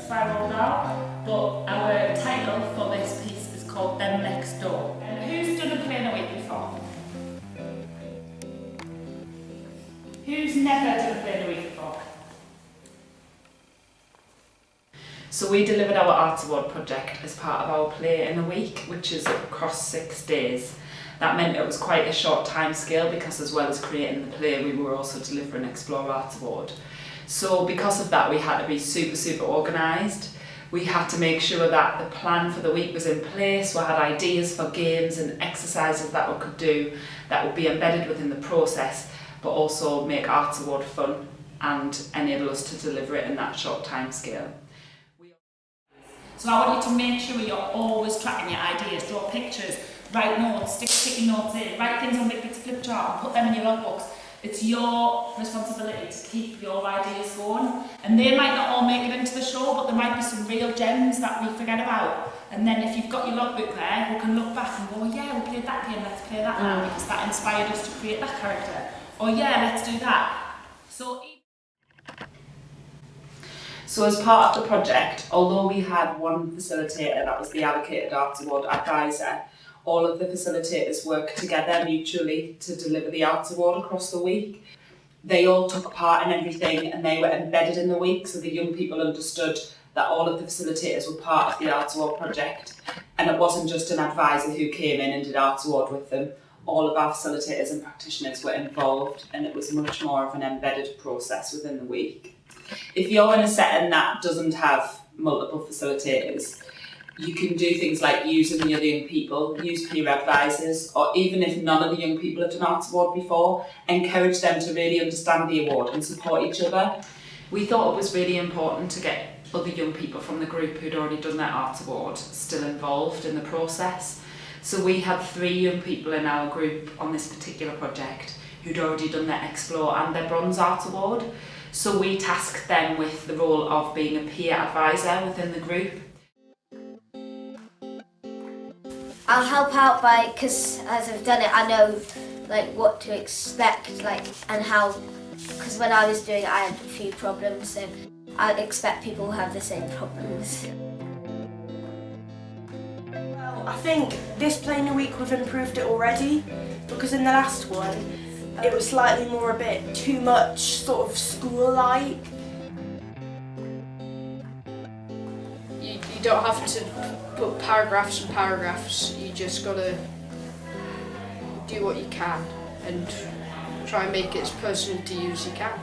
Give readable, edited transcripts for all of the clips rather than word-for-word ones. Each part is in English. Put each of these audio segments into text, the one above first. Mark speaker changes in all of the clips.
Speaker 1: spiral now, but our title for this piece is called Them Next Door. Who's done a play in a week before? Who's never done a play in a week before? So we delivered our Arts Award project as part of our play in a week, which is across 6 days. That meant it was quite a short time scale because as well as creating the play, we were also delivering Explore Arts Award. So because of that, we had to be super organised. We had to make sure that the plan for the week was in place. We had ideas for games and exercises that we could do that would be embedded within the process, but also make Arts Award fun and enable us to deliver it in that short time scale. So I want you to make sure you're always tracking your ideas, draw pictures, write notes, stick sticky notes in, write things on big bits of flip chart and put them in your logbooks. It's your responsibility to keep your ideas going. And they might not all make it into the show, but there might be some real gems that we forget about. And then if you've got your logbook there, we can look back and go, oh yeah, we played that game, let's play that now, because that inspired us to create that character. Or yeah, let's do that. So as part of the project, although we had one facilitator, that was the allocated Arts Award advisor, all of the facilitators worked together mutually to deliver the Arts Award across the week. They all took part in everything and they were embedded in the week, so the young people understood that all of the facilitators were part of the Arts Award project. And it wasn't just an advisor who came in and did Arts Award with them. All of our facilitators and practitioners were involved, and it was much more of an embedded process within the week. If you're in a setting that doesn't have multiple facilitators, you can do things like using the other young people, use peer advisors, or even if none of the young people have done Arts Award before, encourage them to really understand the award and support each other. We thought it was really important to get other young people from the group who'd already done their Arts Award still involved in the process. So we had 3 young people in our group on this particular project who'd already done their Explore and their Bronze Arts Award. So we tasked them with the role of being a peer advisor within the group.
Speaker 2: I'll help out because as I've done it, I know like what to expect, and how. Because when I was doing it, I had a few problems, so I expect people will have the same problems.
Speaker 3: Well, I think this play in a week we've improved it already, because in the last one it was slightly more a bit too much sort of school-like.
Speaker 4: You don't have to put paragraphs and paragraphs, you just gotta do what you can and try and make it as personal to you as you can.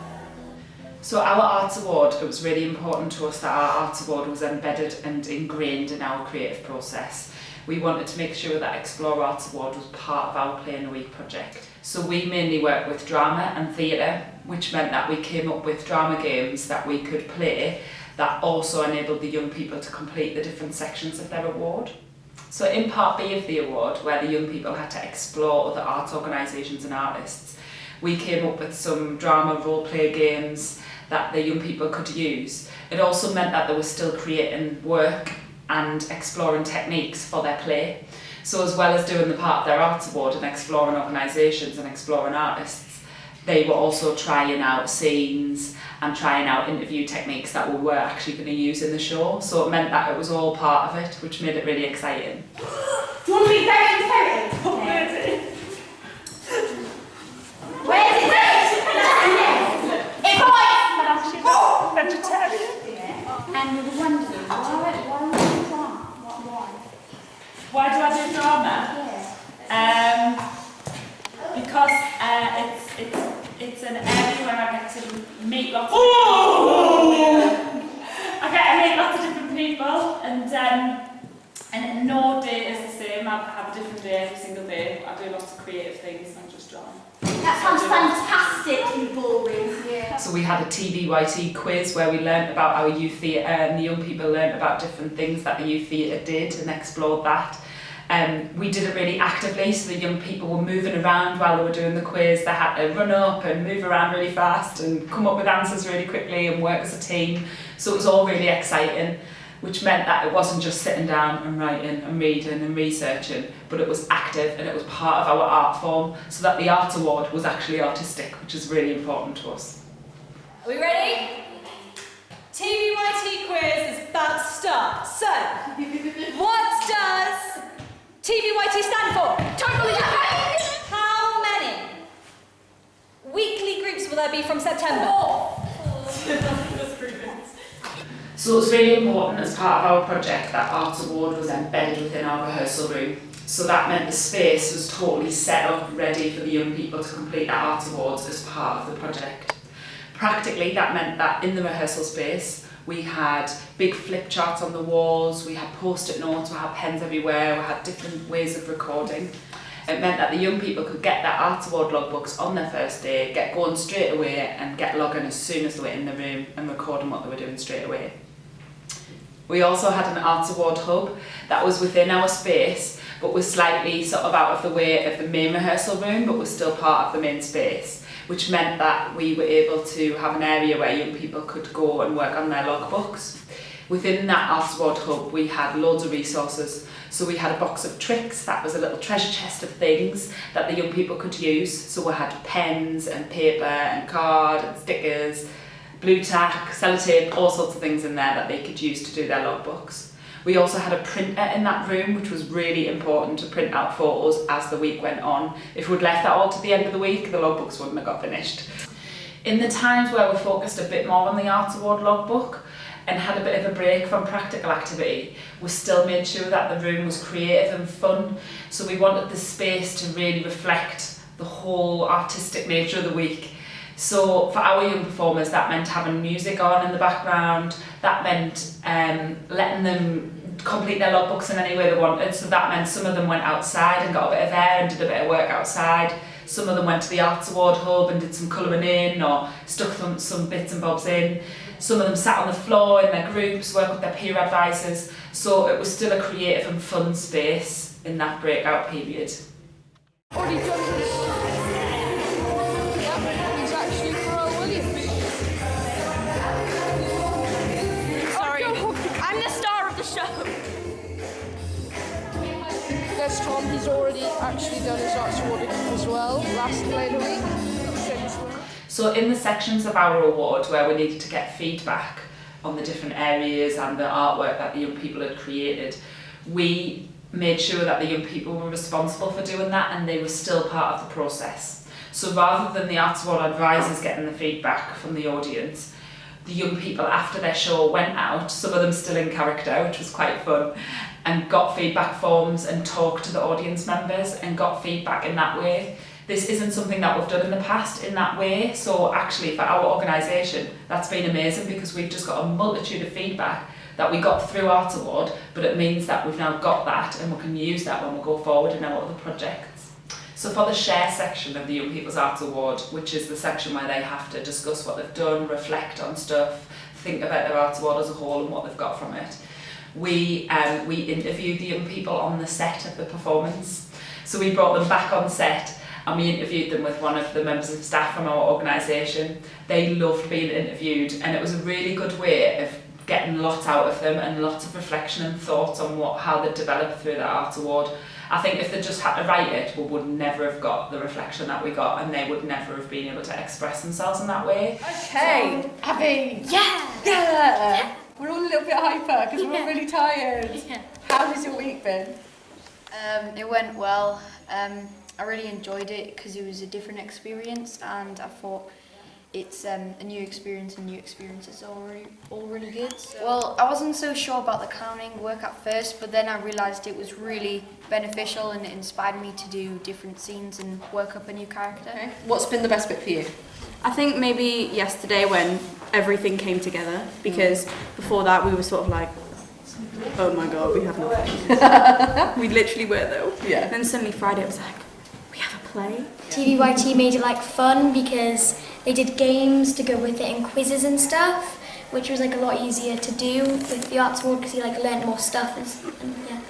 Speaker 1: So our Arts Award, it was really important to us that our Arts Award was embedded and ingrained in our creative process. We wanted to make sure that Explore Arts Award was part of our Play in a Week project. So we mainly work with drama and theatre, which meant that we came up with drama games that we could play that also enabled the young people to complete the different sections of their award. So in part B of the award, where the young people had to explore other arts organisations and artists, we came up with some drama role-play games that the young people could use. It also meant that they were still creating work and exploring techniques for their play. So as well as doing the part of their Arts Award and exploring organisations and exploring artists, they were also trying out scenes and trying out interview techniques that we were actually going to use in the show. So it meant that it was all part of it, which made it really exciting.
Speaker 3: Do you want to be very excited?
Speaker 2: Where is it?
Speaker 1: Vegetarian?
Speaker 5: And we were wondering,
Speaker 1: Why do I do drama? Because it's an area where I get to meet lots of people. I get to meet lots of different people, and no day is the same. I have a different day every single day. I do lots of creative things, not just drama.
Speaker 5: That sounds fantastically boring. Yeah.
Speaker 1: So we had a TVYT quiz where we learnt about our youth theatre, and the young people learnt about different things that the youth theatre did and explored that. We did it really actively, so the young people were moving around while they were doing the quiz. They had to run up and move around really fast and come up with answers really quickly and work as a team. So it was all really exciting, which meant that it wasn't just sitting down and writing and reading and researching, but it was active and it was part of our art form, so that the Arts Award was actually artistic, which is really important to us.
Speaker 5: Are we ready?
Speaker 6: TVYT quiz is about to start. So, what does TVYT stand for?
Speaker 5: Totally right.
Speaker 6: How many weekly groups will there be from September?
Speaker 1: So it's really important as part of our project that Arts Award was embedded within our rehearsal room. So that meant the space was totally set up, ready for the young people to complete their Arts Awards as part of the project. Practically, that meant that in the rehearsal space, we had big flip charts on the walls, we had post-it notes, we had pens everywhere, we had different ways of recording. It meant that the young people could get their Arts Award logbooks on their first day, get going straight away and get logging as soon as they were in the room and recording what they were doing straight away. We also had an Arts Award hub that was within our space, but was slightly sort of out of the way of the main rehearsal room, but was still part of the main space, which meant that we were able to have an area where young people could go and work on their logbooks. Within that Arts Award hub, we had loads of resources. So we had a box of tricks, that was a little treasure chest of things that the young people could use. So we had pens and paper and card and stickers, blue tack, sellotape, all sorts of things in there that they could use to do their logbooks. We also had a printer in that room, which was really important to print out photos as the week went on. If we'd left that all to the end of the week, the logbooks wouldn't have got finished. In the times where we focused a bit more on the Arts Award logbook and had a bit of a break from practical activity, we still made sure that the room was creative and fun. So we wanted the space to really reflect the whole artistic nature of the week. So for our young performers, that meant having music on in the background, that meant letting them complete their logbooks in any way they wanted. So that meant some of them went outside and got a bit of air and did a bit of work outside. Some of them went to the Arts Award hub and did some colouring in or stuck some bits and bobs in. Some of them sat on the floor in their groups, worked with their peer advisors. So it was still a creative and fun space in that breakout period.
Speaker 5: I'm the star of the show.
Speaker 4: There's Tom, he's already actually done his Arts Award as well, last later week.
Speaker 1: So in the sections of our award where we needed to get feedback on the different areas and the artwork that the young people had created, we made sure that the young people were responsible for doing that and they were still part of the process. So rather than the Arts Award advisors getting the feedback from the audience, the young people after their show went out, some of them still in character, which was quite fun, and got feedback forms and talked to the audience members and got feedback in that way. This isn't something that we've done in the past in that way, so actually for our organisation that's been amazing because we've just got a multitude of feedback that we got through Arts Award, but it means that we've now got that and we can use that when we go forward in our other projects. So for the share section of the Young People's Arts Award, which is the section where they have to discuss what they've done, reflect on stuff, think about their Arts Award as a whole and what they've got from it, we interviewed the young people on the set of the performance. So we brought them back on set and we interviewed them with one of the members of staff from our organisation. They loved being interviewed and it was a really good way of getting lots out of them and lots of reflection and thoughts on how they developed through their Arts Award. I think if they just had to write it, we would never have got the reflection that we got and they would never have been able to express themselves in that way.
Speaker 6: Okay,
Speaker 5: So,
Speaker 6: Abby.
Speaker 5: Yeah.
Speaker 6: We're all a little bit hyper because we're all
Speaker 5: Yeah.
Speaker 6: really tired.
Speaker 5: Yeah.
Speaker 6: How has your week been?
Speaker 7: It went well. I really enjoyed it because it was a different experience, and I thought it's a new experience, and new experiences are all really good. So. Well, I wasn't so sure about the clowning work at first, but then I realised it was really beneficial and it inspired me to do different scenes and work up a new character.
Speaker 6: Okay. What's been the best bit for you?
Speaker 8: I think maybe yesterday when everything came together, because before that we were sort of like, oh my god, we have nothing. We literally were though.
Speaker 6: Yeah.
Speaker 8: And then suddenly Friday it was like, we have a play.
Speaker 9: TVYT made it like fun because they did games to go with it and quizzes and stuff, which was like a lot easier to do with the Arts Award because you like learned more stuff and yeah.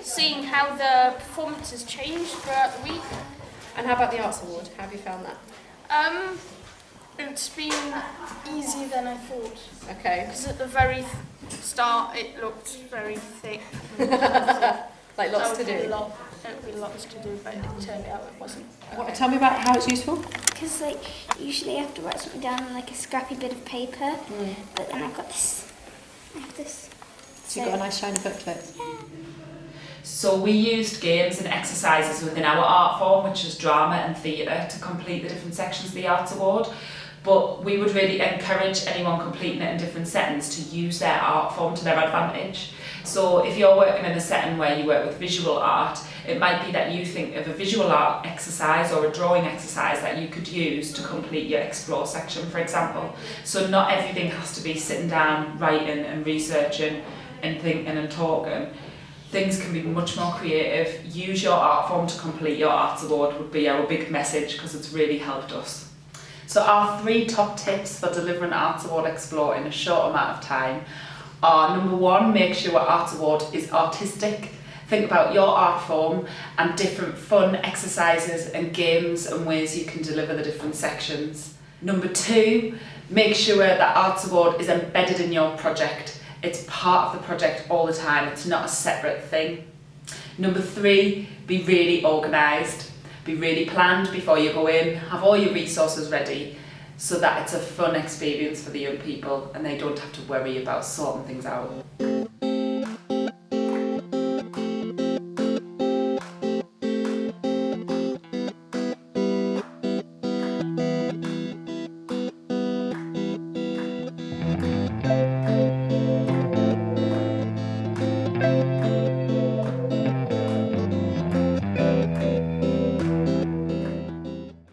Speaker 5: Seeing how the performances changed throughout the week.
Speaker 6: And how about the Arts Award? How have you found that?
Speaker 5: It's been easier than I thought.
Speaker 6: Okay.
Speaker 5: Because at the very start it looked very thick.
Speaker 6: Like lots to do.
Speaker 5: There would be lots to do, but it turned out it wasn't.
Speaker 6: Tell me about how it's useful.
Speaker 9: because like usually I have to write something down on like a scrappy bit of paper, but then I've got this. I have this.
Speaker 6: So you've got a nice shiny booklet.
Speaker 1: So we used games and exercises within our art form, which is drama and theatre, to complete the different sections of the Arts Award. But we would really encourage anyone completing it in different settings to use their art form to their advantage. So if you're working in a setting where you work with visual art, it might be that you think of a visual art exercise or a drawing exercise that you could use to complete your Explore section, for example. So not everything has to be sitting down, writing and researching and thinking and talking. Things can be much more creative. Use your art form to complete your Arts Award would be our big message, because it's really helped us. So our 3 top tips for delivering Arts Award Explore in a short amount of time are: number 1, make sure your Arts Award is artistic. Think about your art form and different fun exercises and games and ways you can deliver the different sections. Number 2, make sure that Arts Award is embedded in your project. It's part of the project all the time, it's not a separate thing. Number 3, be really organised. Be really planned before you go in, have all your resources ready so that it's a fun experience for the young people and they don't have to worry about sorting things out.